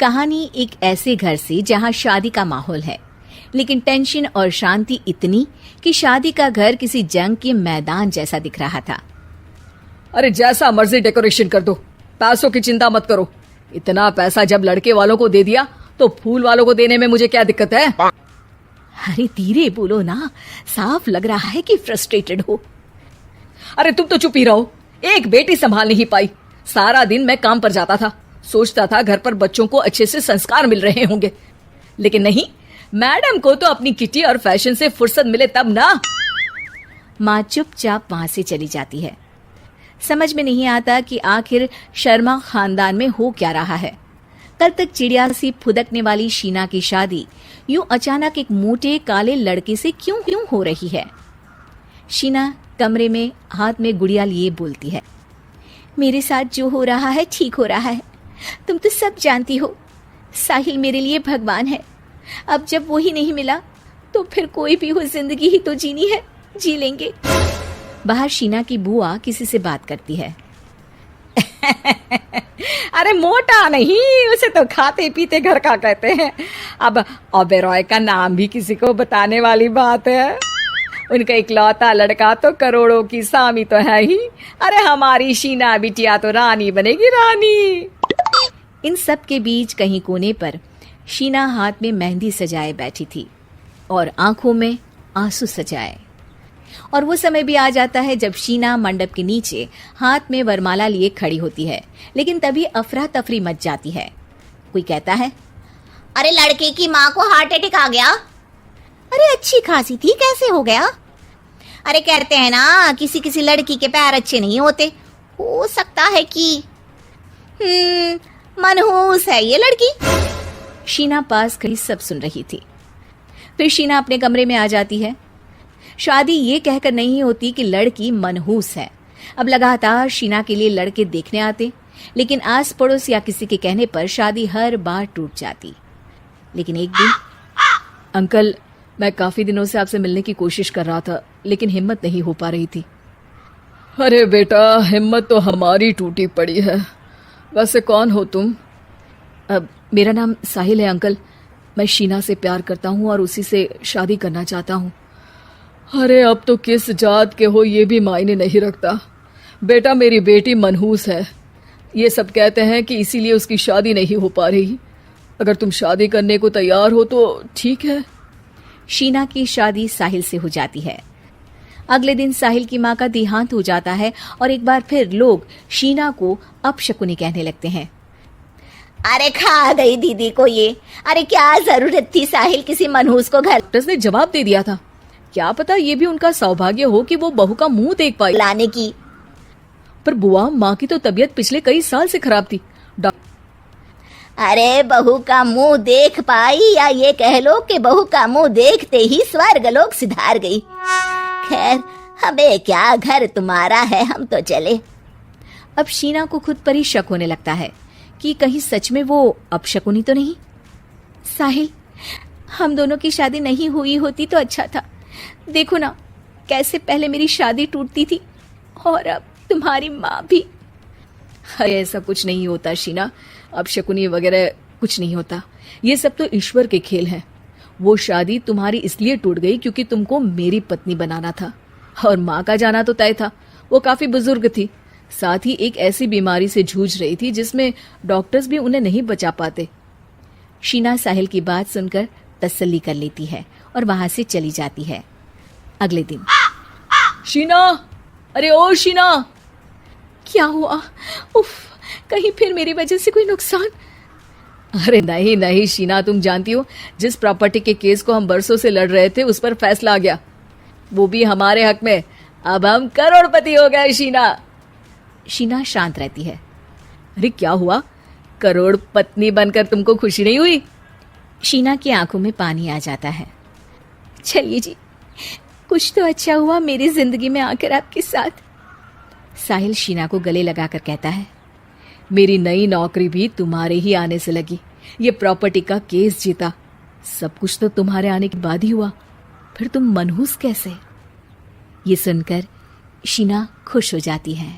कहानी एक ऐसे घर से जहां शादी का माहौल है, लेकिन टेंशन और शांति इतनी कि शादी का घर किसी जंग के मैदान जैसा दिख रहा था। अरे जैसा मर्जी डेकोरेशन कर दो, पैसों की चिंता मत करो। इतना पैसा जब लड़के वालों को दे दिया तो फूल वालों को देने में मुझे क्या दिक्कत है? अरे धीरे बोलो ना, साफ लग रहा है कि फ्रस्ट्रेटेड हो। अरे तुम तो चुप ही रहो। एक बेटी संभाल नहीं पाई। सारा दिन मैं काम पर जाता था, सोचता था घर पर बच्चों को अच्छे से संस्कार मिल रहे होंगे, लेकिन नहीं, मैडम को तो अपनी किटी और फैशन से फुर्सत मिले तब ना। माँ चुपचाप वहां से चली जाती है। समझ में नहीं आता कि आखिर शर्मा खानदान में हो क्या रहा है। कल तक चिड़िया सी फुदकने वाली शीना की शादी यूं अचानक एक मोटे काले लड़के से क्यों हो रही है। शीना कमरे में हाथ में गुड़िया लिए बोलती है, मेरे साथ जो हो रहा है ठीक हो रहा है। तुम तो सब जानती हो, साहिल मेरे लिए भगवान है। अब जब वो ही नहीं मिला तो फिर कोई भी हो, जिंदगी ही तो जीनी है, जी लेंगे। बाहर शीना की बुआ किसी से बात करती है। अरे मोटा नहीं, उसे तो खाते पीते घर का कहते हैं। अब ओबेरॉय का नाम भी किसी को बताने वाली बात है। उनका इकलौता लड़का तो करोड़ों की सामी तो है ही। अरे हमारी शीना बिटिया तो रानी बनेगी, रानी। इन सब के बीच कहीं कोने पर शीना हाथ में मेहंदी सजाए बैठी थी और आंखों में आंसू सजाए। और वो समय भी आ जाता है जब शीना मंडप के नीचे हाथ में वरमाला लिए खड़ी होती है, लेकिन तभी अफरा तफरी मच जाती है। कोई कहता है, अरे लड़के की माँ को हार्ट अटैक आ गया। अरे अच्छी खासी थी, कैसे हो गया? अरे कहते हैं ना, किसी किसी लड़की के पैर अच्छे नहीं होते, हो सकता है कि मनहूस है ये लड़की। शीना पास खड़ी सब सुन रही थी। फिर शीना अपने कमरे में आ जाती है। शादी ये कहकर नहीं होती कि लड़की मनहूस है। अब लगातार शीना के लिए लड़के देखने आते, लेकिन आस पड़ोस या किसी के कहने पर शादी हर बार टूट जाती। लेकिन एक दिन, अंकल, मैं काफी दिनों से आपसे मिलने की कोशिश कर रहा था, लेकिन हिम्मत नहीं हो पा रही थी। अरे बेटा, हिम्मत तो हमारी टूटी पड़ी है। वैसे कौन हो तुम? मेरा नाम साहिल है अंकल। मैं शीना से प्यार करता हूँ और उसी से शादी करना चाहता हूँ। अरे अब तो किस जात के हो ये भी मायने नहीं रखता। बेटा, मेरी बेटी मनहूस है। ये सब कहते हैं कि इसीलिए उसकी शादी नहीं हो पा रही। अगर तुम शादी करने को तैयार हो तो ठीक है। शीना की शादी साहिल से हो जाती है। अगले दिन साहिल की माँ का देहांत हो जाता है और एक बार फिर लोग शीना को अपशकुनी कहने लगते हैं। अरे खा गई दीदी को ये। अरे क्या जरूरत थी साहिल किसी मनहूस को घर ने जवाब दे दिया था। क्या पता ये भी उनका सौभाग्य हो कि वो बहू का मुंह देख पाई लाने की। पर बुआ, माँ की तो तबीयत पिछले कई साल से खराब थी। अरे बहू का मुंह देख पाई, या ये कह लो कि बहू का मुंह देखते ही स्वर्ग लोक सिधार गई। खैर, हमें क्या, घर तुम्हारा है, हम तो चले। अब शीना को खुद पर ही शक होने लगता है कि कहीं सच में वो अपशकुनी तो नहीं। साहिल, हम दोनों की शादी नहीं हुई होती तो अच्छा था। देखो ना, कैसे पहले मेरी शादी टूटती थी और अब तुम्हारी माँ भी। अरे ऐसा कुछ नहीं होता शीना, अपशकुनी वगैरह कुछ नहीं होता। ये सब तो ईश्वर के खेल हैं। वो शादी तुम्हारी इसलिए टूट गई क्योंकि तुमको मेरी पत्नी बनाना था, और माँ का जाना तो तय था। वो काफी बुजुर्ग थी, साथ ही एक ऐसी बीमारी से जूझ रही थी जिसमें डॉक्टर्स भी उन्हें नहीं बचा पाते। शीना साहिल की बात सुनकर तसल्ली कर लेती है और वहां से चली जाती है। अगले दिन, शीना, अरे ओ शीना। क्या हुआ? उफ, कहीं फिर मेरी वजह से कोई नुकसान? अरे नहीं नहीं शीना, तुम जानती हो जिस प्रॉपर्टी के केस को हम बरसों से लड़ रहे थे उस पर फैसला आ गया, वो भी हमारे हक में। अब हम करोड़पति हो गए शीना। शीना शांत रहती है। अरे क्या हुआ? करोड़ पत्नी बनकर तुमको खुशी नहीं हुई? शीना की आंखों में पानी आ जाता है। चलिए जी, कुछ तो अच्छा हुआ मेरी जिंदगी में आकर आपके साथ। साहिल शीना को गले लगाकर कहता है, मेरी नई नौकरी भी तुम्हारे ही आने से लगी। ये प्रॉपर्टी का केस जीता, सब कुछ तो तुम्हारे आने के बाद ही हुआ। फिर तुम मनहूस कैसे? ये सुनकर शीना खुश हो जाती है।